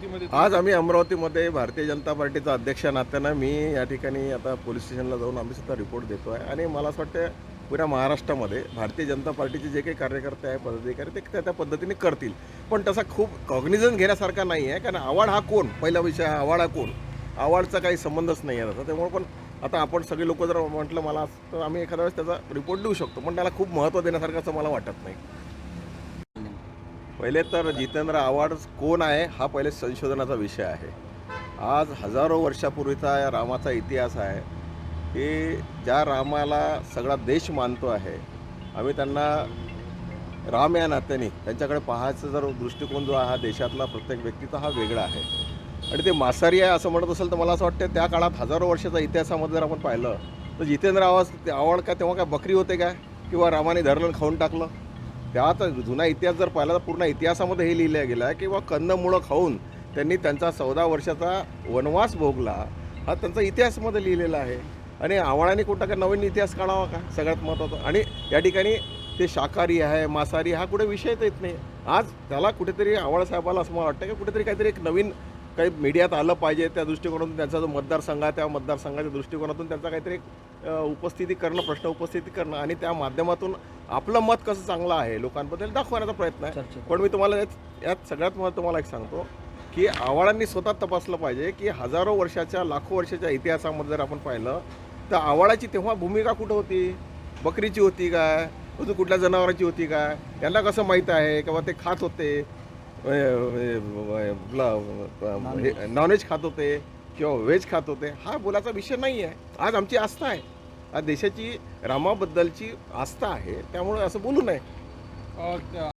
अमरावतीमध्ये? आज आम्ही अमरावतीमध्ये भारतीय जनता पार्टीचा अध्यक्ष नात्यानं मी या ठिकाणी आता पोलीस स्टेशनला जाऊन आम्ही सुद्धा रिपोर्ट देतो आहे आणि मला असं वाटतं पुऱ्या महाराष्ट्रामध्ये भारतीय जनता पार्टीचे जे काही कार्यकर्ते आहे पदाधिकारी ते त्या पद्धतीने करतील. पण तसा खूप कॉग्निझन्स घेण्यासारखा नाही आहे, कारण आव्हाड हा कोण, पहिला विषय हा आव्हाड हा कोण, आव्हाडचा काही संबंधच नाही आहे. त्यामुळे पण आता आपण सगळे लोक जर म्हटलं मला तर आम्ही एखाद्या वेळेस त्याचा रिपोर्ट देऊ शकतो, पण त्याला खूप महत्त्व देण्यासारखं असं मला वाटत नाही. पहिले तर जितेंद्र आव्हाड कोण आहे हा पहिले संशोधनाचा विषय आहे. आज हजारो वर्षापूर्वीचा या रामाचा इतिहास आहे की ज्या रामाला सगळा देश मानतो आहे. आम्ही त्यांना राम या नात्याने त्यांच्याकडे पाहायचा जर दृष्टिकोन जो आहे हा देशातला प्रत्येक व्यक्तीचा हा वेगळा आहे. आणि ते मासारी आहे असं म्हणत असेल तर मला असं वाटतं त्या काळात हजारो वर्षाचा इतिहासामध्ये जर आपण पाहिलं तर जितेंद्र आव्हाड काय तेव्हा काय बकरी होते काय, किंवा रामाने धरलं खाऊन टाकलं? त्यात जुना इतिहास जर पाहिला तर पूर्ण इतिहासामध्ये हे लिहिलं गेलं आहे किंवा कंदमुळं खाऊन त्यांनी त्यांचा 14 वर्षाचा वनवास भोगला, हा त्यांचा इतिहासामध्ये लिहिलेला आहे. आणि आव्हाडांनी कुठं काय नवीन इतिहास काढावा का, सगळ्यात महत्त्वाचं. आणि या ठिकाणी ते शाकाहारी आहे मांसाहारी हा कुठे विषयच येत नाही. आज त्याला कुठेतरी आव्हाड साहेबाला असं मला वाटतं की कुठेतरी काहीतरी एक नवीन काही मीडियात आलं पाहिजे. त्या दृष्टिकोनातून त्यांचा जो मतदारसंघ आहे त्या मतदारसंघाच्या दृष्टिकोनातून त्यांचा काहीतरी उपस्थिती करणं, प्रश्न उपस्थिती करणं आणि त्या माध्यमातून आपलं मत कसं चांगलं आहे लोकांबद्दल दाखवण्याचा प्रयत्न आहे. पण मी तुम्हाला यात सगळ्यात महत्त्व तुम्हाला एक सांगतो की आव्हाडांनी स्वतः तपासलं पाहिजे की हजारो वर्षाच्या लाखो वर्षाच्या इतिहासामध्ये जर आपण पाहिलं तर आव्हाडाची तेव्हा भूमिका कुठं होती? बकरीची होती काय, अजून कुठल्या जनावरांची होती काय? यांना कसं माहीत आहे किंवा ते खात होते नॉनव्हेज खात होते किंवा व्हेज खात होते? हा बोलायचा विषय नाही आहे. आज आमची आस्था आहे, आज देशाची रामाबद्दलची आस्था आहे, त्यामुळे असं बोलू नये.